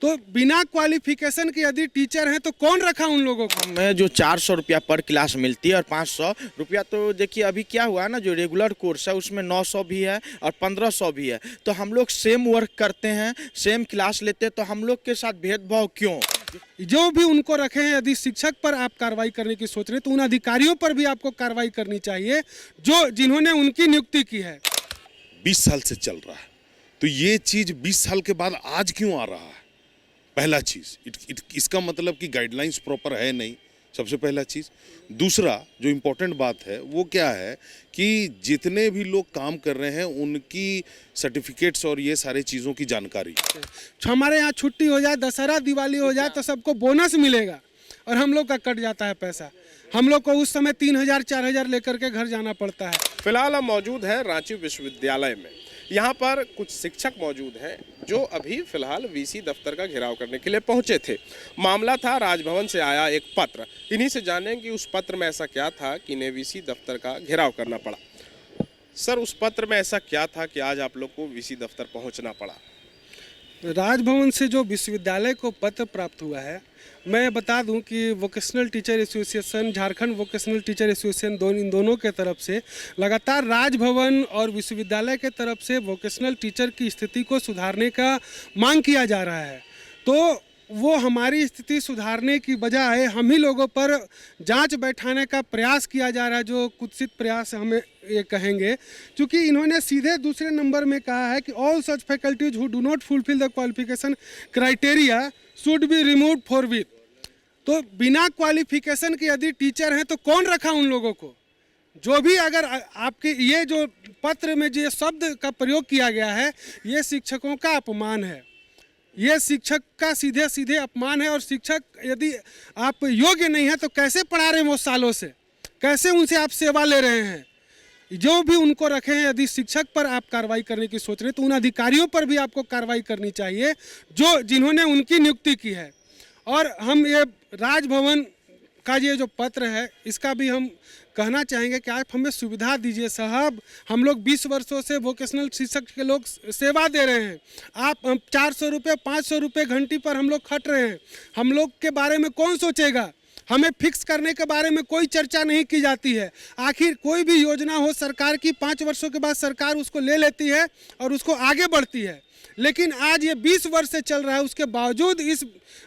तो बिना क्वालिफिकेशन के यदि टीचर हैं तो कौन रखा उन लोगों को? हमें जो 400 रुपया पर क्लास मिलती है और 500 रुपया, तो देखिए अभी क्या हुआ है ना, जो रेगुलर कोर्स है उसमें 900 भी है और 1500 भी है। तो हम लोग सेम वर्क करते हैं, सेम क्लास लेते हैं, तो हम लोग के साथ भेदभाव क्यों? जो भी उनको रखे हैं, यदि शिक्षक पर आप कार्रवाई करने की सोच रहे हैं तो उन अधिकारियों पर भी आपको कार्रवाई करनी चाहिए जो जिन्होंने उनकी नियुक्ति की है। 20 साल से चल रहा है, तो ये चीज 20 साल के बाद आज क्यों आ रहा है? पहला चीज इसका मतलब कि गाइडलाइंस प्रॉपर है नहीं, सबसे पहला चीज। दूसरा जो इम्पोर्टेंट बात है वो क्या है कि जितने भी लोग काम कर रहे हैं उनकी सर्टिफिकेट्स और ये सारे चीज़ों की जानकारी। हमारे यहाँ छुट्टी हो जाए, दशहरा दिवाली हो जाए तो सबको बोनस मिलेगा और हम लोग का कट जाता है पैसा। हम लोग को उस समय 3000 4000 लेकर के घर जाना पड़ता है। फिलहाल हम मौजूद हैं रांची विश्वविद्यालय में। यहाँ पर कुछ शिक्षक मौजूद हैं जो अभी फिलहाल वीसी दफ्तर का घेराव करने के लिए पहुंचे थे। मामला था राजभवन से आया एक पत्र। इन्हीं से जानें कि उस पत्र में ऐसा क्या था कि इन्हें वीसी दफ्तर का घेराव करना पड़ा। सर, उस पत्र में ऐसा क्या था कि आज आप लोग को वीसी दफ्तर पहुंचना पड़ा? राजभवन से जो विश्वविद्यालय को पत्र प्राप्त हुआ है, मैं बता दूं कि vocational teacher association, Jharkhand vocational teacher association, इन दोनों के तरफ से लगातार राजभवन और विश्वविद्यालय के तरफ से वोकेशनल टीचर की स्थिति को सुधारने का मांग किया जा रहा है। तो वो हमारी स्थिति सुधारने की बजाय हम ही लोगों पर जांच बैठाने का प्रयास किया जा रहा है, जो कुत्सित प्रयास हमें ये कहेंगे, क्योंकि इन्होंने सीधे दूसरे नंबर में कहा है कि all such faculties who do not fulfil the qualification criteria should be removed forthwith. तो बिना क्वालिफिकेशन के यदि टीचर हैं तो कौन रखा उन लोगों को? जो भी अगर आपके ये जो पत्र में जो शब्द का प्रयोग किया गया है, ये शिक्षकों का अपमान है, ये शिक्षक का सीधे सीधे अपमान है। और शिक्षक यदि आप योग्य नहीं है तो कैसे पढ़ा रहे हैं वो सालों से, कैसे उनसे आप सेवा ले रहे हैं? जो भी उनको रखे हैं, यदि शिक्षक पर आप कार्रवाई करने की सोच रहे हैं तो उन अधिकारियों पर भी आपको कार्रवाई करनी चाहिए जो जिन्होंने उनकी नियुक्ति की है। और हम ये राजभवन का ये जो पत्र है, इसका भी हम कहना चाहेंगे कि आप हमें सुविधा दीजिए साहब। हम लोग 20 वर्षों से वोकेशनल शिक्षक के लोग सेवा दे रहे हैं। आप 400 रुपये 500 रुपये घंटी पर हम लोग खट रहे हैं। हम लोग के बारे में कौन सोचेगा? हमें फिक्स करने के बारे में कोई चर्चा नहीं की जाती है। आखिर कोई भी योजना हो सरकार की, 5 वर्षों के बाद सरकार उसको ले लेती है और उसको आगे बढ़ती है। लेकिन आज ये 20 वर्ष से चल रहा है, उसके बावजूद इस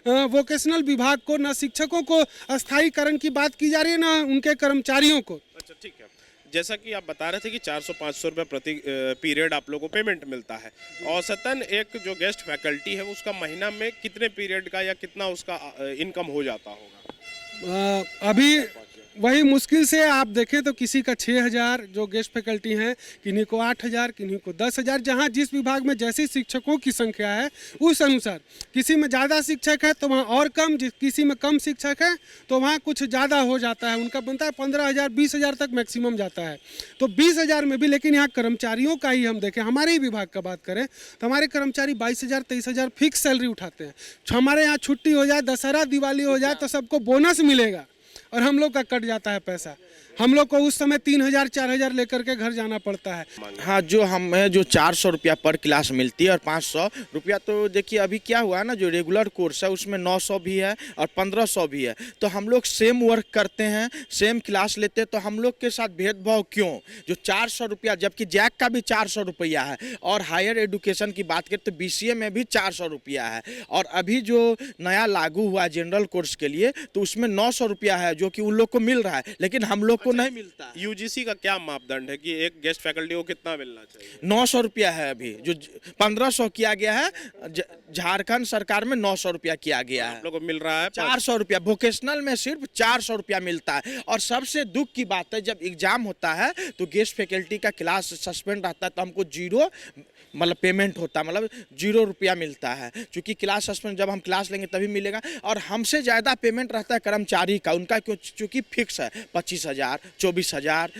वोकेशनल विभाग को, न शिक्षकों को अस्थायीकरण की बात की जा रही है, न उनके कर्मचारियों को। अच्छा, ठीक है। जैसा कि आप बता रहे थे कि 400-500 रुपये प्रति पीरियड आप लोगों को पेमेंट मिलता है। औसतन एक जो गेस्ट फैकल्टी है उसका महीना में कितने पीरियड का या कितना उसका इनकम हो जाता होगा? अभी वही मुश्किल से आप देखें तो किसी का 6000 जो गेस्ट फैकल्टी हैं, किन्हीं को 8000, किन्हीं को 10000, जहाँ जिस विभाग में जैसी शिक्षकों की संख्या है उस अनुसार। किसी में ज़्यादा शिक्षक है तो वहाँ और कम, किसी में कम शिक्षक है तो वहाँ कुछ ज़्यादा हो जाता है। उनका बनता है 15000 20000 तक मैक्सिमम जाता है। तो 20000 में भी, लेकिन यहाँ कर्मचारियों का ही हम देखें, हमारे ही विभाग का बात करें तो हमारे कर्मचारी 22000 23000 फिक्स सैलरी उठाते हैं। हमारे यहाँ छुट्टी हो जाए, दशहरा दिवाली हो जाए तो सबको बोनस मिलेगा और हम लोग का कट जाता है पैसा। हम लोग को उस समय 3000 4000 लेकर के घर जाना पड़ता है। हाँ, जो हमें जो 400 रुपया पर क्लास मिलती है और 500 रुपया, तो देखिए अभी क्या हुआ है ना, जो रेगुलर कोर्स है उसमें 900 भी है और 1500 भी है। तो हम लोग सेम वर्क करते हैं, सेम क्लास लेते हैं, तो हम लोग के साथ भेदभाव क्यों? जो 400 रुपया, जबकि जैक का भी 400 रुपया है, और हायर एजुकेशन की बात करें तो BCA में भी 400 रुपया है, और अभी जो नया लागू हुआ जनरल कोर्स के लिए तो उसमें 900 रुपया है, जो कि उन लोग को मिल रहा है, लेकिन हम लोग को नहीं मिलता। यूजीसी का क्या मापदंड है कि एक गेस्ट फैकल्टी को कितना मिलना चाहिए? 900 रुपया है अभी, जो 1500 किया गया है, झारखंड सरकार में 900 रुपया किया गया है। आप लोग को मिल रहा है 400 रुपया, वोकेशनल में सिर्फ 400 रुपया मिलता है। और सबसे दुख की बात है, जब एग्जाम होता है तो गेस्ट फैकल्टी का क्लास सस्पेंड रहता है तो हमको जीरो मतलब पेमेंट होता है, मतलब 0 रुपया मिलता है। क्योंकि क्लास सस्पेंड, जब हम क्लास लेंगे तभी मिलेगा। और हमसे ज़्यादा पेमेंट रहता है कर्मचारी का, उनका चूँकि फिक्स है 25000 24000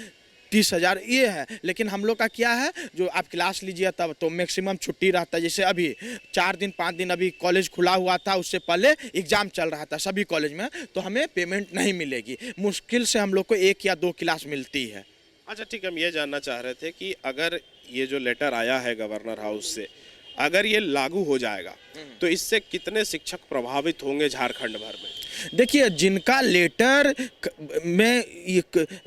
30000 ये है। लेकिन हम लोग का क्या है, जो आप क्लास लीजिए तब तो मैक्सिमम छुट्टी रहता है। जैसे अभी 4 दिन 5 दिन अभी कॉलेज खुला हुआ था, उससे पहले एग्ज़ाम चल रहा था सभी कॉलेज में, तो हमें पेमेंट नहीं मिलेगी। मुश्किल से हम लोग को 1 या 2 क्लास मिलती है। अच्छा, ठीक है। हम ये जानना चाह रहे थे कि अगर ये जो लेटर आया है गवर्नर हाउस से, अगर ये लागू हो जाएगा तो इससे कितने शिक्षक प्रभावित होंगे झारखंड भर में? देखिए, जिनका लेटर में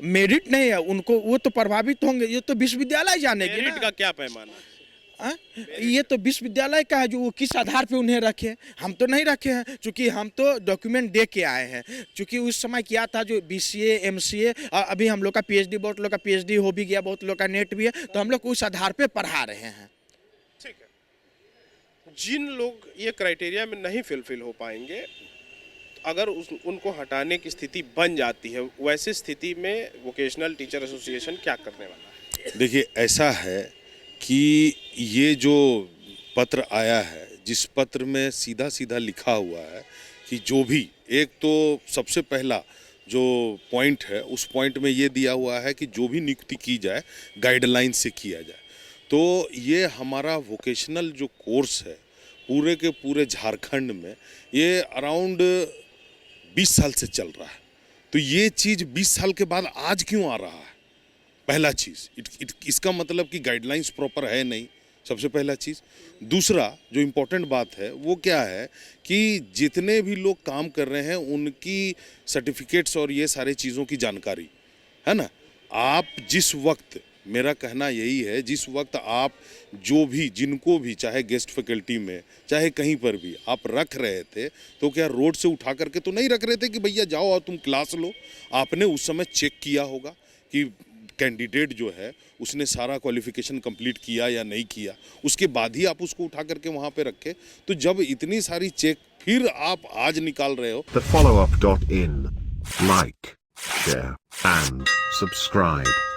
मेरिट नहीं है उनको, वो तो प्रभावित होंगे। ये तो विश्वविद्यालय जानेगी मेरिट ना। का क्या पैमाना है? ये तो विश्वविद्यालय का है जो वो किस आधार पे उन्हें रखे। हम तो नहीं रखे हैं, क्योंकि हम तो डॉक्यूमेंट दे के आए हैं। क्योंकि उस समय किया था जो BCA MCA, और अभी हम लोग का PhD, बहुत लोग का PhD हो भी गया, बहुत लोग का नेट भी है, तो हम लोग उस आधार पे पढ़ा रहे हैं। ठीक है, जिन लोग ये क्राइटेरिया में नहीं फिलफिल हो पाएंगे, अगर उनको हटाने की स्थिति बन जाती है, वैसी स्थिति में वोकेशनल टीचर एसोसिएशन क्या करने वाला है? देखिए, ऐसा है कि ये जो पत्र आया है, जिस पत्र में सीधा सीधा लिखा हुआ है कि जो भी, एक तो सबसे पहला जो पॉइंट है, उस पॉइंट में ये दिया हुआ है कि जो भी नियुक्ति की जाए गाइडलाइन से किया जाए। तो ये हमारा वोकेशनल जो कोर्स है पूरे के पूरे झारखंड में, ये अराउंड 20 साल से चल रहा है। तो ये चीज़ 20 साल के बाद आज क्यों आ रहा है? पहला चीज़, इसका मतलब कि गाइडलाइंस प्रॉपर है नहीं, सबसे पहला चीज़। दूसरा जो इम्पोर्टेंट बात है वो क्या है कि जितने भी लोग काम कर रहे हैं उनकी सर्टिफिकेट्स और ये सारे चीज़ों की जानकारी है ना। आप जिस वक्त, मेरा कहना यही है, जिस वक्त आप जो भी, जिनको भी, चाहे गेस्ट फैकल्टी में चाहे कहीं पर भी आप रख रहे थे, तो क्या रोड से उठा करके तो नहीं रख रहे थे कि भैया जाओ और तुम क्लास लो। आपने उस समय चेक किया होगा कि कैंडिडेट जो है उसने सारा क्वालिफिकेशन कंप्लीट किया या नहीं किया, उसके बाद ही आप उसको उठा करके वहाँ पे रखे। तो जब इतनी सारी चेक फिर आप आज निकाल रहे हो। The follow-up.in. Like, share, and subscribe.